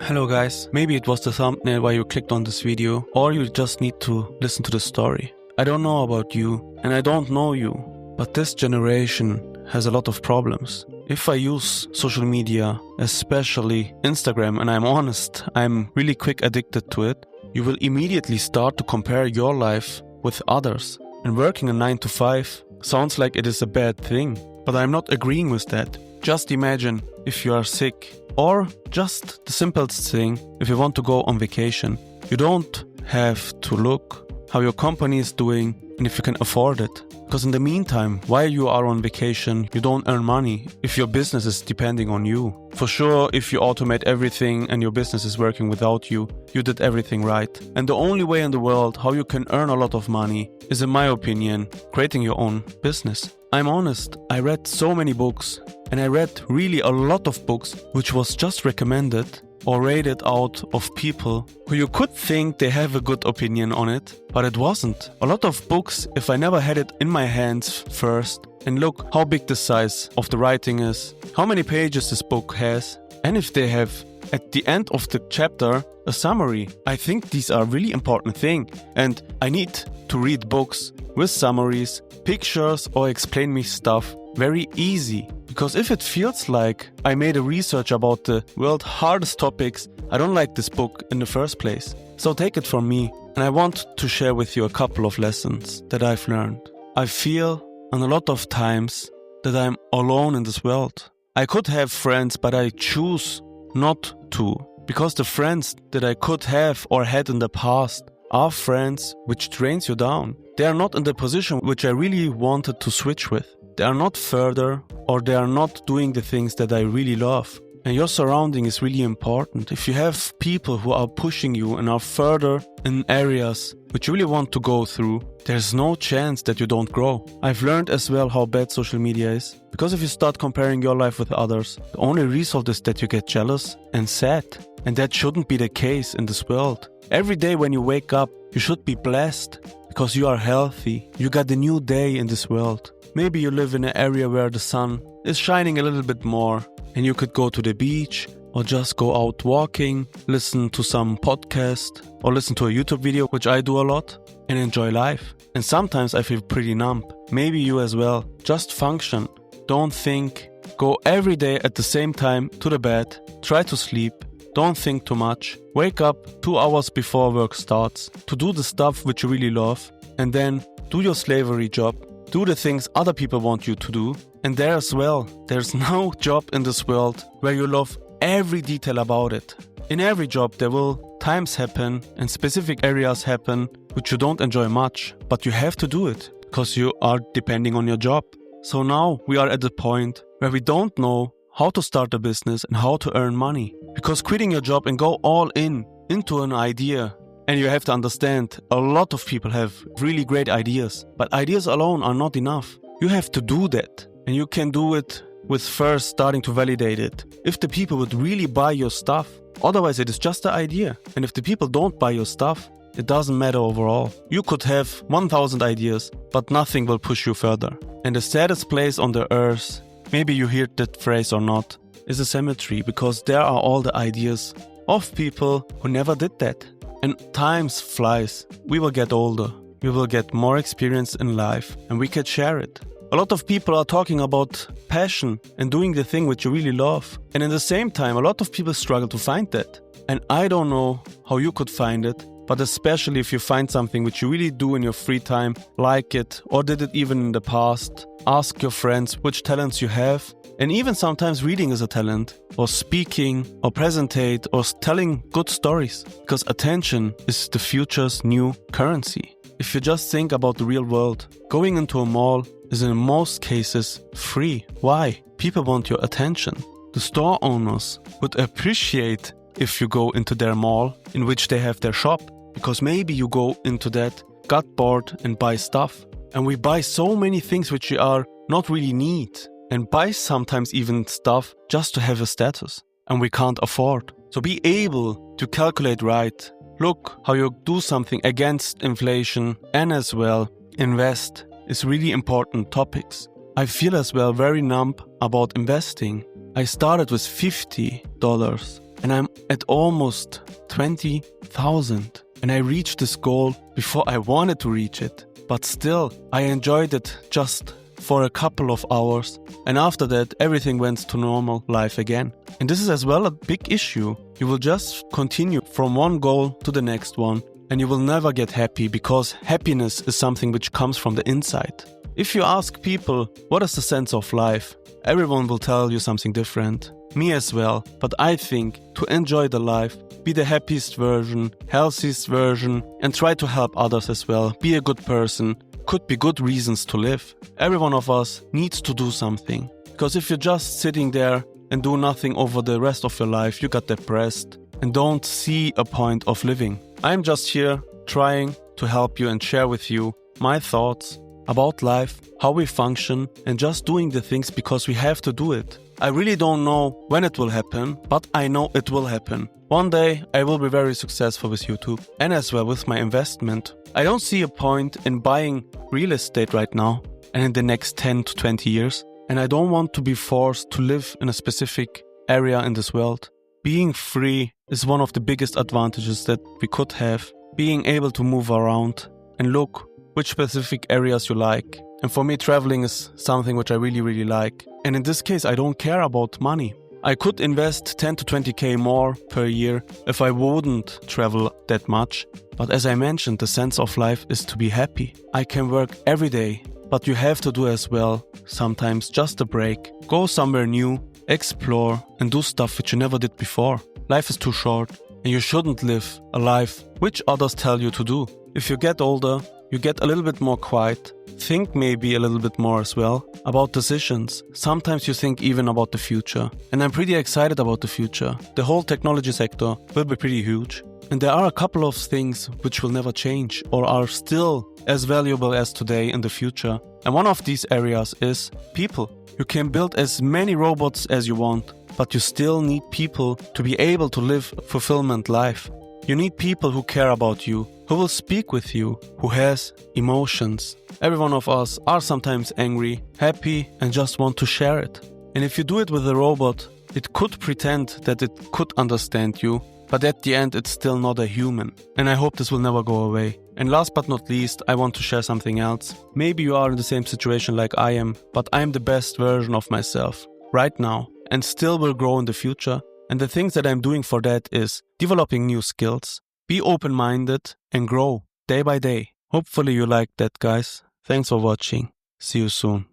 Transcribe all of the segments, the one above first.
Hello guys, maybe it was the thumbnail why you clicked on this video, or you just need to listen to the story. I don't know about you, and I don't know you, but this generation has a lot of problems. If I use social media, especially Instagram, and I'm honest, I'm really quick addicted to it, you will immediately start to compare your life with others. And working a 9 to 5 sounds like it is a bad thing, but I'm not agreeing with that. Just imagine if you are sick, or just the simplest thing, if you want to go on vacation. You don't have to look how your company is doing and if you can afford it. Because in the meantime, while you are on vacation, you don't earn money if your business is depending on you. For sure, if you automate everything and your business is working without you, you did everything right. And the only way in the world how you can earn a lot of money is, in my opinion, creating your own business. I'm honest, I read so many books, and I read really a lot of books which was just recommended or rated out of people who you could think they have a good opinion on it, but it wasn't. A lot of books, if I never had it in my hands first, and look how big the size of the writing is, how many pages this book has, and if they have at the end of the chapter a summary. I think these are really important things, and I need to read books with summaries, pictures, or explain me stuff very easy. Because if it feels like I made a research about the world's hardest topics, I don't like this book in the first place. So take it from me, and I want to share with you a couple of lessons that I've learned. I feel on a lot of times that I'm alone in this world. I could have friends, but I choose not to. Because the friends that I could have or had in the past are friends which drains you down. They are not in the position which I really wanted to switch with. They are not further, or they are not doing the things that I really love. And your surrounding is really important. If you have people who are pushing you and are further in areas which you really want to go through, there's no chance that you don't grow. I've learned as well how bad social media is. Because if you start comparing your life with others, the only result is that you get jealous and sad. And that shouldn't be the case in this world. Every day when you wake up, you should be blessed because you are healthy. You got a new day in this world. Maybe you live in an area where the sun is shining a little bit more and you could go to the beach or just go out walking, listen to some podcast or listen to a YouTube video, which I do a lot, and enjoy life. And sometimes I feel pretty numb. Maybe you as well. Just function. Don't think. Go every day at the same time to the bed. Try to sleep. Don't think too much. Wake up 2 hours before work starts to do the stuff which you really love, and then do your slavery job. Do the things other people want you to do. And there as well, there's no job in this world where you love every detail about it. In every job there will times happen and specific areas happen which you don't enjoy much, but you have to do it because you are depending on your job. So now we are at the point where we don't know how to start a business and how to earn money. Because quitting your job and go all in into an idea, and you have to understand, a lot of people have really great ideas, but ideas alone are not enough. You have to do that, and you can do it with first starting to validate it. If the people would really buy your stuff, otherwise it is just an idea. And if the people don't buy your stuff, it doesn't matter overall. You could have 1,000 ideas, but nothing will push you further. And the saddest place on the earth, maybe you heard that phrase or not, is a cemetery, because there are all the ideas of people who never did that. And time flies. We will get older. We will get more experience in life and we can share it. A lot of people are talking about passion and doing the thing which you really love. And at the same time, a lot of people struggle to find that. And I don't know how you could find it, but especially if you find something which you really do in your free time, like it, or did it even in the past, ask your friends which talents you have. And even sometimes reading is a talent, or speaking, or presentate, or telling good stories. Because attention is the future's new currency. If you just think about the real world, going into a mall is in most cases free. Why? People want your attention. The store owners would appreciate if you go into their mall in which they have their shop. Because maybe you go into that, got bored and buy stuff. And we buy so many things which we are not really need. And buy sometimes even stuff just to have a status. And we can't afford. So be able to calculate right. Look how you do something against inflation, and as well invest is really important topics. I feel as well very numb about investing. I started with $50 and I'm at almost 20,000. And I reached this goal before I wanted to reach it. But still, I enjoyed it just for a couple of hours. And after that, everything went to normal life again. And this is as well a big issue. You will just continue from one goal to the next one. And you will never get happy, because happiness is something which comes from the inside. If you ask people, what is the sense of life? Everyone will tell you something different. Me as well. But I think to enjoy the life, be the happiest version, healthiest version, and try to help others as well. Be a good person. Could be good reasons to live. Every one of us needs to do something. Because if you're just sitting there and do nothing over the rest of your life, you get depressed and don't see a point of living. I'm just here trying to help you and share with you my thoughts about life, how we function, and just doing the things because we have to do it. I really don't know when it will happen, but I know it will happen. One day I will be very successful with YouTube and as well with my investment. I don't see a point in buying real estate right now and in the next 10 to 20 years. And I don't want to be forced to live in a specific area in this world. Being free is one of the biggest advantages that we could have. Being able to move around and look which specific areas you like. And for me, traveling is something which I really like. And in this case, I don't care about money. I could invest 10 to 20k more per year if I wouldn't travel that much. But as I mentioned, the sense of life is to be happy. I can work every day, but you have to do as well sometimes just a break. Go somewhere new, explore, and do stuff which you never did before. Life is too short, and you shouldn't live a life which others tell you to do. If you get older, you get a little bit more quiet. Think maybe a little bit more as well about decisions. Sometimes you think even about the future. And I'm pretty excited about the future. The whole technology sector will be pretty huge. And there are a couple of things which will never change or are still as valuable as today in the future. And one of these areas is people. You can build as many robots as you want, but you still need people to be able to live a fulfillment life. You need people who care about you, who will speak with you, who has emotions. Every one of us are sometimes angry, happy, and just want to share it. And if you do it with a robot, it could pretend that it could understand you, but at the end it's still not a human. And I hope this will never go away. And last but not least, I want to share something else. Maybe you are in the same situation like I am, but I am the best version of myself right now and still will grow in the future. And the things that I'm doing for that is developing new skills, be open-minded and grow day by day. Hopefully you liked that, guys. Thanks for watching. See you soon.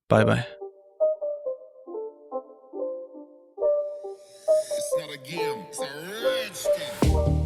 Bye-bye. It's not a game, it's a rich thing.